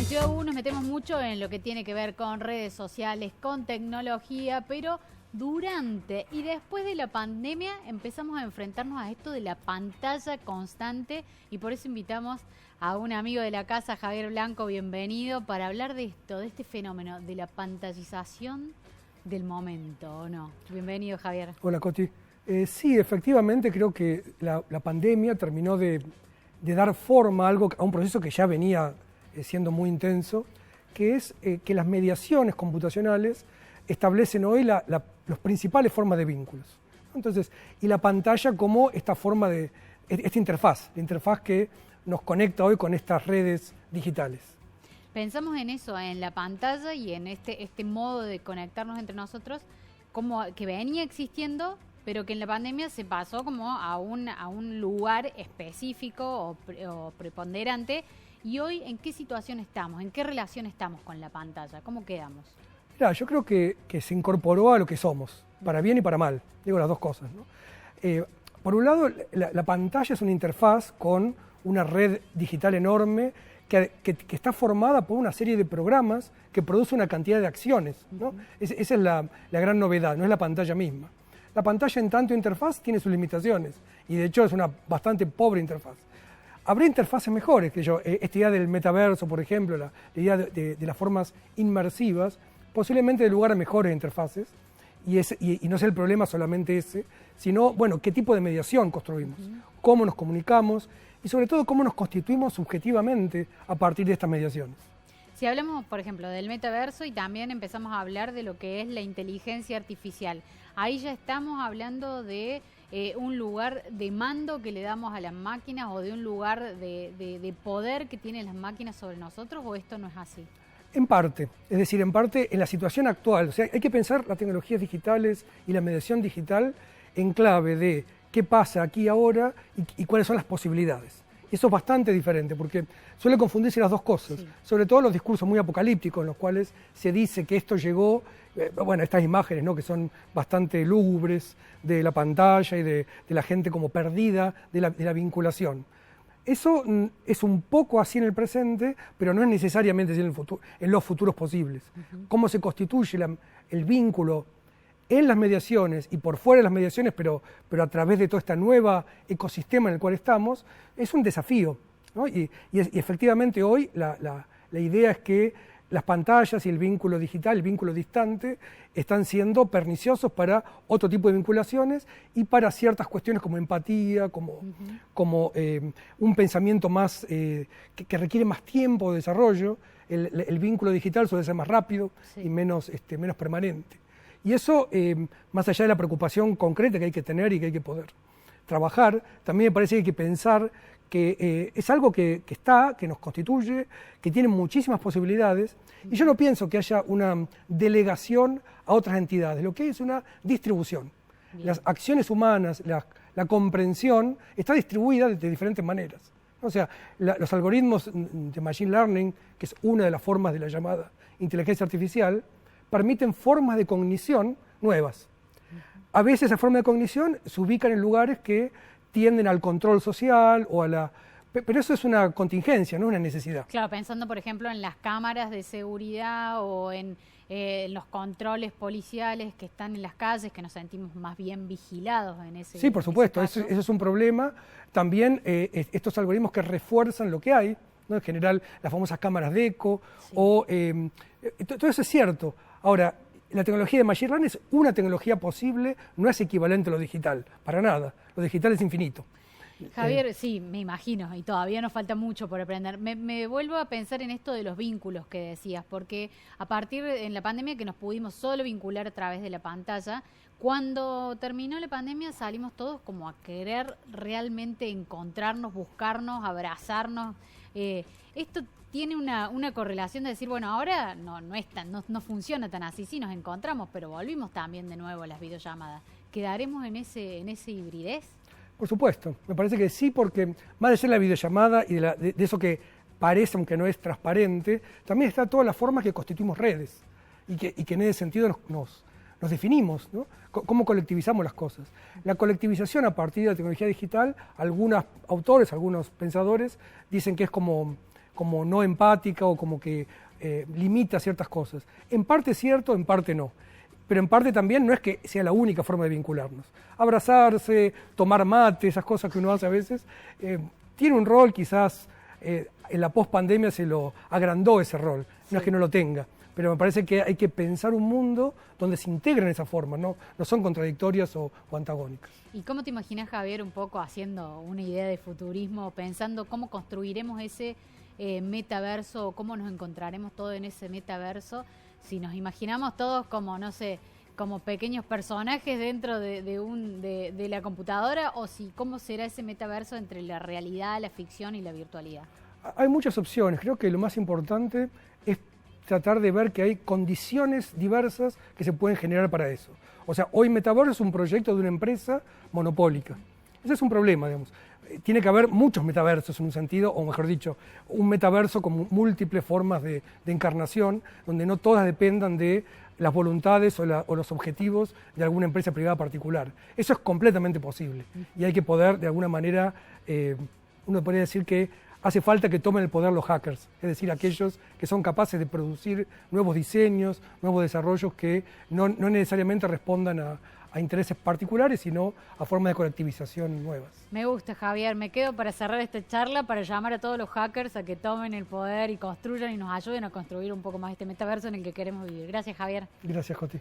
ITV nos metemos mucho en lo que tiene que ver con redes sociales, con tecnología, pero durante y después de la pandemia empezamos a enfrentarnos a esto de la pantalla constante y por eso invitamos a un amigo de la casa, Javier Blanco, bienvenido, para hablar de esto, de este fenómeno de la pantallización del momento, ¿o no? Bienvenido, Javier. Hola, Coti. Sí, efectivamente creo que la pandemia terminó de dar forma a un proceso que ya venía siendo muy intenso, que es que las mediaciones computacionales establecen hoy las principales formas de vínculos. Entonces, y la pantalla como esta forma de, esta interfaz, la interfaz que nos conecta hoy con estas redes digitales. Pensamos en eso, en la pantalla y en este modo de conectarnos entre nosotros, como que venía existiendo, pero que en la pandemia se pasó como a un lugar específico o preponderante. ¿Y hoy en qué situación estamos? ¿En qué relación estamos con la pantalla? ¿Cómo quedamos? Mirá, yo creo que se incorporó a lo que somos, para bien y para mal, digo las dos cosas, ¿no? Por un lado, la pantalla es una interfaz con una red digital enorme que está formada por una serie de programas que produce una cantidad de acciones, ¿no? Esa es la gran novedad, no es la pantalla misma. La pantalla en tanto interfaz tiene sus limitaciones y de hecho es una bastante pobre interfaz. Habrá interfaces mejores, esta idea del metaverso, por ejemplo, la idea de las formas inmersivas, posiblemente dé lugar a mejores interfaces, y no es el problema solamente ese, sino, bueno, qué tipo de mediación construimos, cómo nos comunicamos y sobre todo cómo nos constituimos subjetivamente a partir de estas mediaciones. Si hablamos, por ejemplo, del metaverso y también empezamos a hablar de lo que es la inteligencia artificial, ahí ya estamos hablando de un lugar de mando que le damos a las máquinas o de un lugar de poder que tienen las máquinas sobre nosotros, ¿o esto no es así? En parte, es decir, en parte en la situación actual. O sea, hay que pensar las tecnologías digitales y la mediación digital en clave de qué pasa aquí ahora y cuáles son las posibilidades. Eso es bastante diferente porque suele confundirse las dos cosas, sí. Sobre todo los discursos muy apocalípticos en los cuales se dice que esto llegó, bueno, estas imágenes, ¿no?, que son bastante lúgubres de la pantalla y de la gente como perdida de la vinculación. Eso es un poco así en el presente, pero no es necesariamente así en los futuros posibles. Cómo se constituye el vínculo en las mediaciones y por fuera de las mediaciones, pero a través de todo este nuevo ecosistema en el cual estamos, es un desafío, ¿no? Y efectivamente hoy la idea es que las pantallas y el vínculo digital, el vínculo distante, están siendo perniciosos para otro tipo de vinculaciones y para ciertas cuestiones como empatía, como un pensamiento más que requiere más tiempo de desarrollo. El vínculo digital suele ser más rápido, sí, y menos permanente. Y eso, más allá de la preocupación concreta que hay que tener y que hay que poder trabajar, también me parece que hay que pensar que es algo que nos constituye, que tiene muchísimas posibilidades, y yo no pienso que haya una delegación a otras entidades, lo que hay es una distribución. Bien. Las acciones humanas, la comprensión, está distribuida de diferentes maneras. O sea, los algoritmos de Machine Learning, que es una de las formas de la llamada inteligencia artificial, permiten formas de cognición nuevas. A veces esas formas de cognición se ubican en lugares que tienden al control social o a la... Pero eso es una contingencia, no una necesidad. Claro, pensando por ejemplo en las cámaras de seguridad o en los controles policiales que están en las calles, que nos sentimos más bien vigilados en ese. Sí, por supuesto, eso es un problema. También estos algoritmos que refuerzan lo que hay, ¿no? En general las famosas cámaras de eco, sí, o todo eso es cierto. Ahora, la tecnología de Machine Learning es una tecnología posible, no es equivalente a lo digital, para nada. Lo digital es infinito. Javier, sí, me imagino, y todavía nos falta mucho por aprender. Me vuelvo a pensar en esto de los vínculos que decías, porque a partir en la pandemia que nos pudimos solo vincular a través de la pantalla, cuando terminó la pandemia salimos todos como a querer realmente encontrarnos, buscarnos, abrazarnos. Esto tiene una correlación de decir, bueno, ahora no funciona tan así, sí nos encontramos, pero volvimos también de nuevo a las videollamadas. ¿Quedaremos en ese hibridez? Por supuesto, me parece que sí, porque más de ser la videollamada y de eso que parece, aunque no es transparente, también está todas las formas que constituimos redes y que en ese sentido nos definimos, ¿no? Cómo colectivizamos las cosas. La colectivización a partir de la tecnología digital, algunos autores, algunos pensadores dicen que es como como no empática o como que limita ciertas cosas. En parte es cierto, en parte no. Pero en parte también no es que sea la única forma de vincularnos. Abrazarse, tomar mate, esas cosas que uno hace a veces, tiene un rol quizás, en la post-pandemia se lo agrandó ese rol, no es que no lo tenga, pero me parece que hay que pensar un mundo donde se integren esas formas, no son contradictorias o antagónicas. ¿Y cómo te imaginas, Javier, un poco haciendo una idea de futurismo, pensando cómo construiremos ese metaverso, cómo nos encontraremos todos en ese metaverso? Si nos imaginamos todos como, no sé, como pequeños personajes dentro de la computadora, o si cómo será ese metaverso entre la realidad, la ficción y la virtualidad. Hay muchas opciones. Creo que lo más importante es tratar de ver que hay condiciones diversas que se pueden generar para eso. O sea, hoy Metaverso es un proyecto de una empresa monopólica. Ese es un problema, digamos. Tiene que haber muchos metaversos en un sentido, o mejor dicho, un metaverso con múltiples formas de encarnación, donde no todas dependan de las voluntades o los objetivos de alguna empresa privada particular. Eso es completamente posible y hay que poder, de alguna manera, uno podría decir que hace falta que tomen el poder los hackers, es decir, aquellos que son capaces de producir nuevos diseños, nuevos desarrollos que no necesariamente respondan a intereses particulares, sino a formas de colectivización nuevas. Me gusta, Javier. Me quedo para cerrar esta charla para llamar a todos los hackers a que tomen el poder y construyan y nos ayuden a construir un poco más este metaverso en el que queremos vivir. Gracias, Javier. Gracias, Joti.